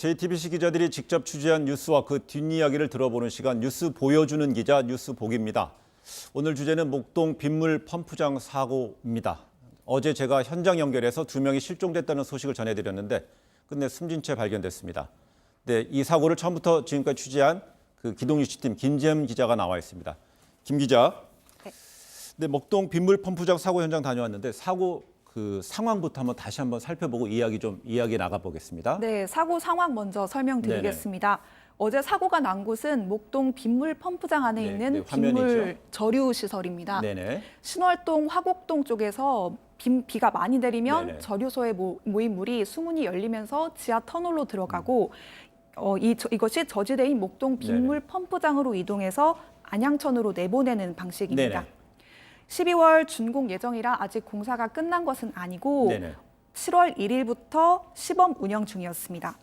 JTBC 기자들이 직접 취재한 뉴스와 그 뒷이야기를 들어보는 시간, 뉴스 보여주는 기자, 뉴스 보기입니다. 오늘 주제는 목동 빗물 펌프장 사고입니다. 어제 제가 현장 연결해서 2명이 실종됐다는 소식을 전해드렸는데 끝내 숨진 채 발견됐습니다. 네, 이 사고를 처음부터 지금까지 취재한 그 기동뉴스팀 김재흠 기자가 나와 있습니다. 김 기자. 네, 목동 빗물 펌프장 사고 현장 다녀왔는데 사고 그 상황부터 다시 한번 살펴보고 이야기 나가보겠습니다. 네, 사고 상황 먼저 설명드리겠습니다. 어제 사고가 난 곳은 목동 빗물 펌프장 안에 있는 빗물 저류 시설입니다. 신월동, 화곡동 쪽에서 비가 많이 내리면 저류소에 모인 물이 수문이 열리면서 지하 터널로 들어가고 이것이 저지대인 목동 빗물 펌프장으로 이동해서 안양천으로 내보내는 방식입니다. 12월 준공 예정이라 아직 공사가 끝난 것은 아니고 7월 1일부터 시범 운영 중이었습니다.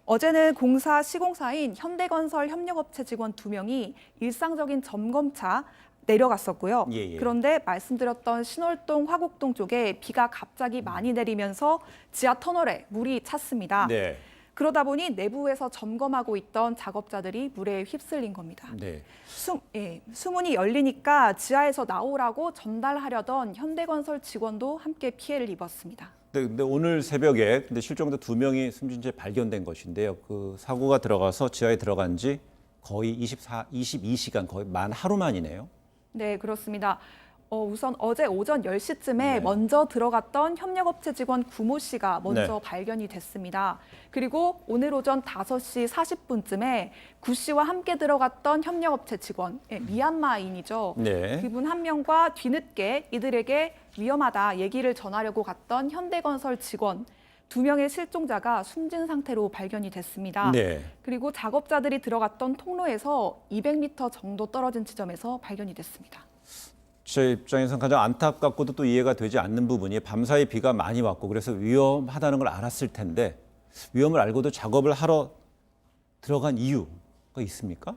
어제는 공사 시공사인 현대건설 협력업체 직원 2명이 일상적인 점검차 내려갔었고요. 그런데 말씀드렸던 신월동, 화곡동 쪽에 비가 갑자기 많이 내리면서 지하 터널에 물이 찼습니다. 그러다 보니 내부에서 점검하고 있던 작업자들이 물에 휩쓸린 겁니다. 수문이 열리니까 지하에서 나오라고 전달하려던 현대건설 직원도 함께 피해를 입었습니다. 근데 오늘 새벽에 실종자 2명이 숨진 채 발견된 것인데요. 그 사고가 들어가서 지하에 들어간 지 거의 22시간, 거의 만 하루 만이네요. 네, 그렇습니다. 우선 어제 오전 10시쯤에 먼저 들어갔던 협력업체 직원 구모 씨가 먼저 발견이 됐습니다. 그리고 오늘 오전 5시 40분쯤에 구 씨와 함께 들어갔던 협력업체 직원, 미얀마인이죠. 그분 1명과 뒤늦게 이들에게 위험하다 얘기를 전하려고 갔던 현대건설 직원 2명의 실종자가 숨진 상태로 발견이 됐습니다. 그리고 작업자들이 들어갔던 통로에서 200m 정도 떨어진 지점에서 발견이 됐습니다. 제 입장에서는 가장 안타깝고도 또 이해가 되지 않는 부분이 밤사이 비가 많이 왔고 그래서 위험하다는 걸 알았을 텐데 위험을 알고도 작업을 하러 들어간 이유가 있습니까?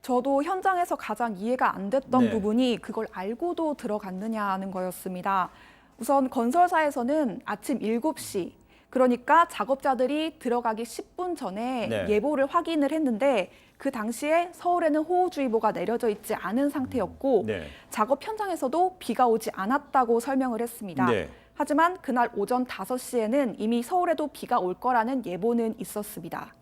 저도 현장에서 가장 이해가 안 됐던 부분이 그걸 알고도 들어갔느냐는 거였습니다. 우선 건설사에서는 아침 7시, 그러니까 작업자들이 들어가기 10분 전에 예보를 확인을 했는데 그 당시에 서울에는 호우주의보가 내려져 있지 않은 상태였고 작업 현장에서도 비가 오지 않았다고 설명을 했습니다. 하지만 그날 오전 5시에는 이미 서울에도 비가 올 거라는 예보는 있었습니다.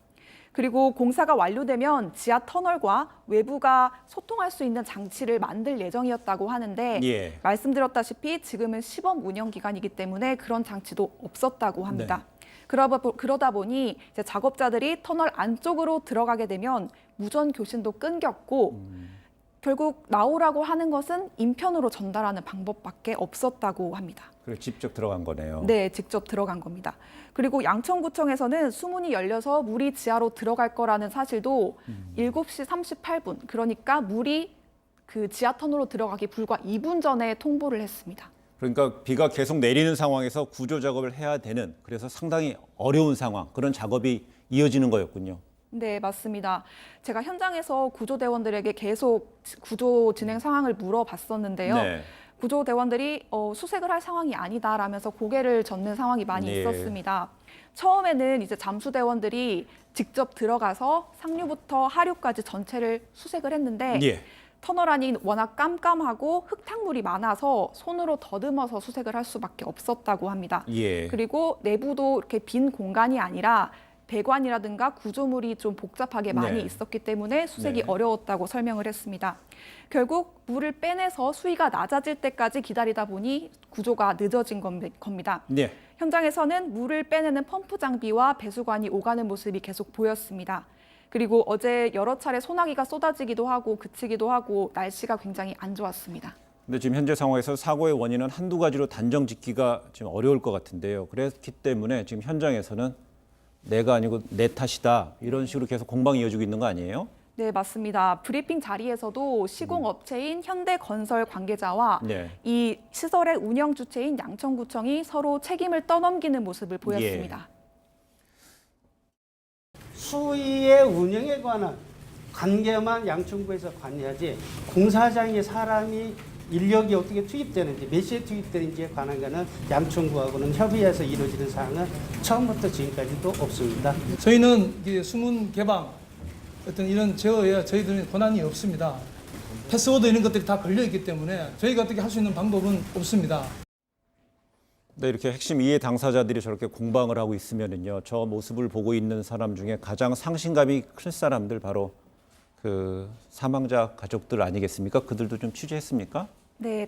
그리고 공사가 완료되면 지하 터널과 외부가 소통할 수 있는 장치를 만들 예정이었다고 하는데 말씀드렸다시피 지금은 시범 운영 기간이기 때문에 그런 장치도 없었다고 합니다. 그러다 보니 이제 작업자들이 터널 안쪽으로 들어가게 되면 무전 교신도 끊겼고 결국 나오라고 하는 것은 인편으로 전달하는 방법밖에 없었다고 합니다. 그래 직접 들어간 거네요. 네, 직접 들어간 겁니다. 그리고 양천구청에서는 수문이 열려서 물이 지하로 들어갈 거라는 사실도 7시 38분, 그러니까 물이 그 지하 터널로 들어가기 불과 2분 전에 통보를 했습니다. 그러니까 비가 계속 내리는 상황에서 구조 작업을 해야 되는, 그래서 상당히 어려운 상황, 그런 작업이 이어지는 거였군요. 네, 맞습니다. 제가 현장에서 구조대원들에게 계속 구조 진행 상황을 물어봤었는데요. 구조대원들이 수색을 할 상황이 아니다라면서 고개를 젓는 상황이 많이 있었습니다. 처음에는 이제 잠수대원들이 직접 들어가서 상류부터 하류까지 전체를 수색을 했는데 터널 안이 워낙 깜깜하고 흙탕물이 많아서 손으로 더듬어서 수색을 할 수밖에 없었다고 합니다. 그리고 내부도 이렇게 빈 공간이 아니라 배관이라든가 구조물이 좀 복잡하게 많이 있었기 때문에 수색이 어려웠다고 설명을 했습니다. 결국 물을 빼내서 수위가 낮아질 때까지 기다리다 보니 구조가 늦어진 겁니다. 현장에서는 물을 빼내는 펌프 장비와 배수관이 오가는 모습이 계속 보였습니다. 그리고 어제 여러 차례 소나기가 쏟아지기도 하고 그치기도 하고 날씨가 굉장히 안 좋았습니다. 근데 지금 현재 상황에서 사고의 원인은 한두 가지로 단정 짓기가 지금 어려울 것 같은데요. 그렇기 때문에 지금 현장에서는 내가 아니고 내 탓이다, 이런 식으로 계속 공방이 이어지고 있는 거 아니에요? 네, 맞습니다. 브리핑 자리에서도 시공업체인 현대건설 관계자와 이 시설의 운영 주체인 양천구청이 서로 책임을 떠넘기는 모습을 보였습니다. 수위의 운영에 관한 관계만 양천구에서 관리하지 공사장에 사람이 인력이 어떻게 투입되는지, 몇 시에 투입되는지에 관한 거는 양천구하고는 협의해서 이루어지는 사항은 처음부터 지금까지도 없습니다. 저희는 이게 수문 개방 어떤 이런 제어에 저희들은 권한이 없습니다. 패스워드 이런 것들이 다 걸려 있기 때문에 저희가 어떻게 할 수 있는 방법은 없습니다. 네, 이렇게 핵심 이해 당사자들이 저렇게 공방을 하고 있으면은요, 저 모습을 보고 있는 사람 중에 가장 상실감이 큰 사람들 바로 그 사망자 가족들 아니겠습니까? 그들도 좀 취재했습니까? 네,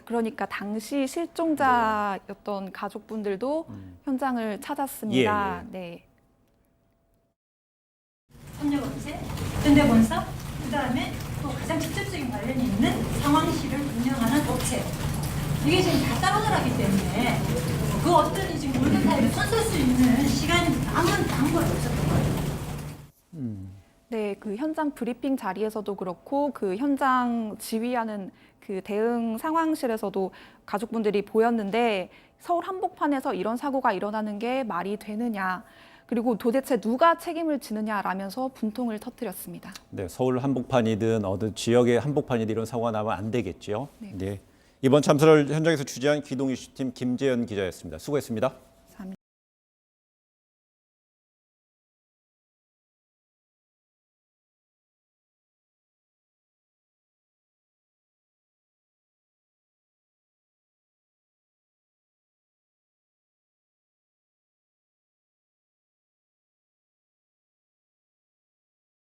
그러니까 당시 실종자였던 가족분들도 현장을 찾았습니다. 예, 예. 네. 협력업체, 현대건설, 그다음에 또 가장 직접적인 관련이 있는 상황실을 운영하는 업체. 이게 지금 다 따로나라기 때문에 그 어떤 지금 골든타임을 손쓸 수 있는 시간이 아무런 방법이 없었던 거예요. 네, 그 현장 브리핑 자리에서도 그렇고 그 현장 지휘하는 그 대응 상황실에서도 가족분들이 보였는데 서울 한복판에서 이런 사고가 일어나는 게 말이 되느냐, 그리고 도대체 누가 책임을 지느냐라면서 분통을 터뜨렸습니다. 네, 서울 한복판이든 어느 지역의 한복판이든 이런 사고가 나면 안 되겠죠. 네. 네. 이번 참사를 현장에서 취재한 기동 이슈팀 김재현 기자였습니다. 수고했습니다.